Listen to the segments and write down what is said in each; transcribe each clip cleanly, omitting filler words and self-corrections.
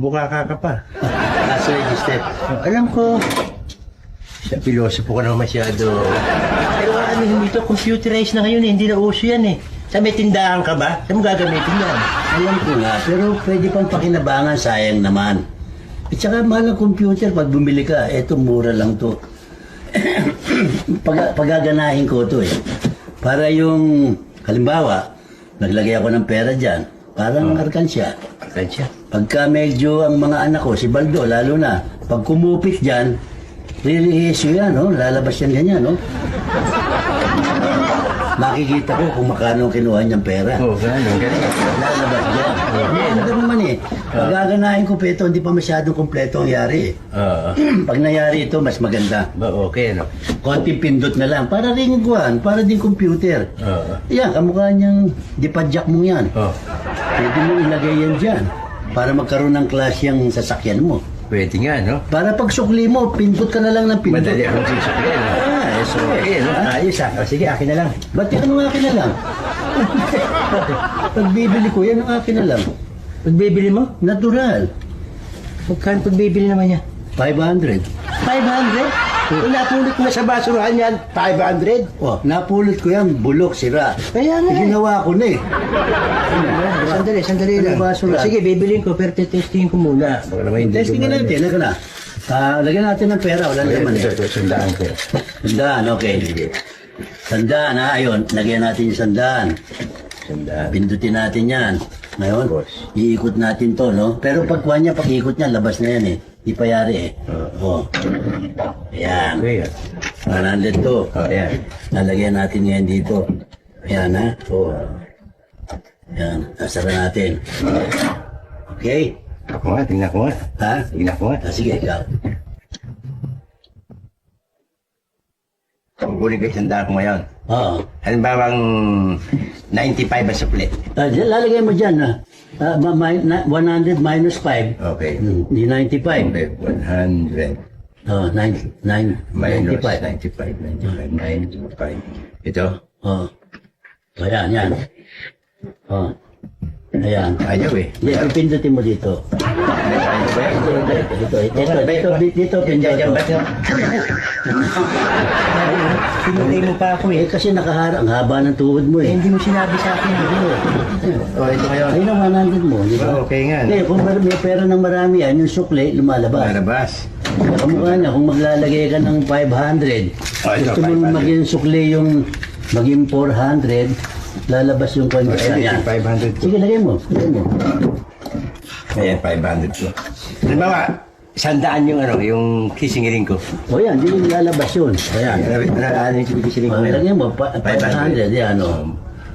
bubukaka ka pa. Nasa register. Alam ko, sa pilosopo ka naman masyado. Pero ano hindi to, computerized na ngayon eh, hindi na uso yan eh. Sa may tindahan ka ba? Saan mo gagamitin yan? Alam ko nga, pero pwede pang pakinabangan, sayang naman. At saka mahal ang computer pag bumili ka, eto mura lang to. Pagaganahin ko to eh. Para yung, halimbawa, naglagay ako ng pera dyan, parang arkansya. Arkansya? Pagka medyo ang mga anak ko, si Baldo, lalo na, pag kumupit dyan, release yan, no? Lalabas yan ganyan, no? Makikita ko kung makano kinuha niyang pera. Oo, gano'n. Lalabas dyan. Ano naman eh. Pagaganahin ko pa ito, hindi pa masyadong kompleto ang yari eh. Oo. Pag nayari ito, mas maganda. Ba, okay, ano? Konting pindot na lang. Para rin guwan, para din computer. Oo. Yan, kamukha niyang dipadjak mo yan. Oh, Pwede mo ilagay yan dyan. Para magkaroon ng klase yung sasakyan mo. pwede nga, no? Para pag sukli mo, pindot ka na lang ng pindot. Madali akong sisakyan, no? So, Okay, no? Ayos, ah. O, sige, akin na lang. ba't yan ang akin na lang? Pag bibili ko, yan ang akin na lang. Pagbibili mo? Natural. Magkano pagbibili naman niya? 500. 500? Napulot mo na sa basurahan yan, 500? Oh, napulot ko yan, bulok, sira. Kaya nga eh. Ginawa ko na eh. Sandali lang. Ano ba, sulat? Sige, bibilin ko, pero testingin ko muna. Baka naman hindi Testingin gumana. natin, lagyan na. Lagyan natin ng pera, wala naman eh. Ito, sandaan ko. Sandaan, okay. Sandaan ha, ayun, lagyan natin yung sandaan. Sandaan. Pindutin natin yan. Ngayon, Boss. iikot natin to, no? Pero pagkuha niya, pag-ikot niya, labas na yan eh. Di pa yari eh. Oh. Ayan. Okay, 100 to. Ayan. Lalagyan natin ngayon dito. Ayan ha. Oh. Ayan. Nasara natin. Okay. Ako nga, tingnan ko nga. Ha? Tingnan ko nga. Sige, ikaw. Kukunin ko yung sandaan ko ngayon. Oo. Halimbawang 95 ang supli. Lalagay mo dyan ha. 100 minus 5. Okay. Di 95. Okay, 100 Oh, 95. minus 95. 95. Ito? Oh. Ayan, yan. Oh. Ayan. Ayaw eh. Hindi, pindutin mo dito. Dito, pindutin mo. Sinulay mo pa ako Eh, kasi nakaharang, haba ng tuhod mo eh. Hindi mo sinabi sa akin. Oh, ito ngayon. Ayun ang 100 mo, di ba? Okay nga. Hindi, kung may pera ng marami yan, yung sukli, lumalabas. Malabas. Kamukha niya, kung maglalagay ka ng 500, Oh, ito, gusto mo 500. maging sukli yung maging 400, lalabas yung kanya. Ayan, 500 ko. Sige, lagay mo. Lagay mo. Ayan, 500 ko. Halimbawa, sandaan yung ano, yung kisingiling ko. O yan, di yung lalabas yun. Ayan. Ano yung kisingiling ko ngayon? Lagyan mo, 500, yan o.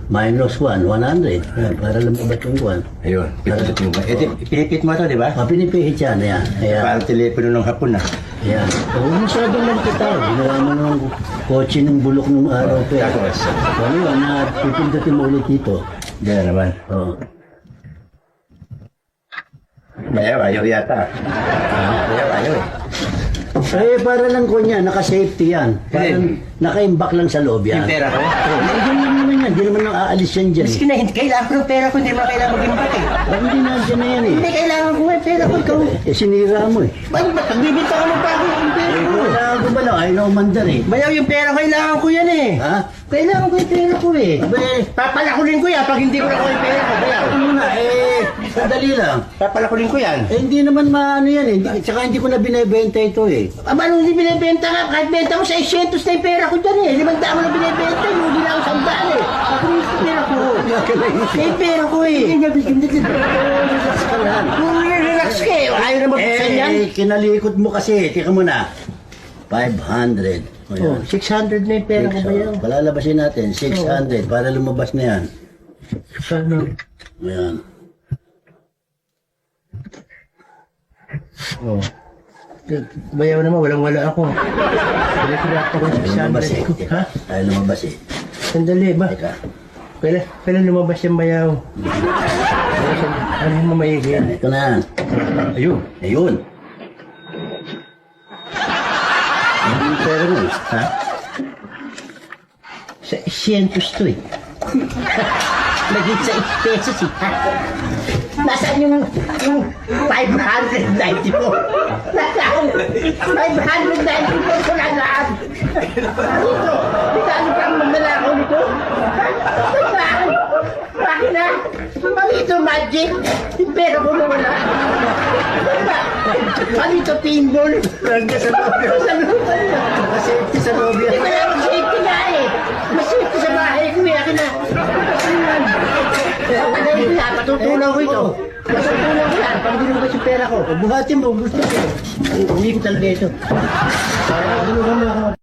Minus 1, 100. Yan, para lumabas yung 1. Ayun, pipitin mo. Ito, pinipit mo ito, di ba? Pinipihit yan, ayan. Ayan. Parang telepono ng hapon na. Ayan. Huwag masyadong lang kita. Ginawa mo ng kotse ng bulok nung araw ko. Tapos? Ano yun, na pipindutin mo ulit dito. Diyan naman. Oh. Ayaw yata. Ayaw eh. Eh, para lang ko niya, naka-safety yan. Parang naka-imbak lang sa loob yan. Yung pera ko? Ganyan naman yan, hindi naman nang aalis yan dyan. Maski na, hindi kailangan ko ng pera ko, hindi mo kailangan mag-impact eh. Bakit hindi nandiyan na yan eh? Hindi kailangan ko ng pera ko, ikaw. Eh, sinira mo eh. Ba't nagbibinta ka mo pa ako yung pera Eh, ko? kailangan ko ba lang? Ayaw na umandar eh. Bayaw yung pera, kailangan ko yan eh. Ha? Kailangan ko yung pera ko eh. Abe, Papalakulin ko yan pag hindi ko nakuha yung pera ko. Bayaw. ano muna, sandali lang. Papalakulin ko yan. Eh, hindi naman maano yan eh. Tsaka hindi ko na binibenta ito eh. Aba, nung hindi binibenta nga, kahit benta ko sa 600 na yung pera ko dyan eh. 500 mo na binibenta, yung hindi na ako sandaan eh. Ako yung pera ko. Yung pera ko eh. Relax ka lang. Relax ka eh. Ayaw na mabuksan yan. Kinalikot mo kasi. Tika mo na. 500. O Oh, yan. 600 na yung pera ko ba yan? Palalabasin natin. 600 para lumabas na yan. Ano? Ayan. Oh. Bayaw naman, walang-wala ako. Pinatirato ko Ayaw lumabas eh. 600. Ha? Ayaw lumabas eh. Sandali ba? Teka. Kailan lumabas yung bayaw? Ano yung mamayigin? Yan, ito na yan. Ayun. Ayun. Ano yung pera mo eh? Ha? Sa 100 to eh. Naging sa 8 pesos eh. Nasaan yung 590 mo? Nasaan? 590 ko na lahat. Dito, bigyan ka magnanakaw nito. Saan? Bakit na? Palito magic. Yung pera ko nawala. Palito pinball. Nandiyan sa loob. Sa loob. Safety sa loob yan. Hindi ko na mag-safety nga eh. Mas-safety sa bahay ko eh. Akin na. Ano ito yan? Patutunaw ko ito. Patutunaw ko yan. Pag dinubas yung pera ko. Buhatin mo. Gusto ko. Hindi ko talaga ito. Dinubas mo ako.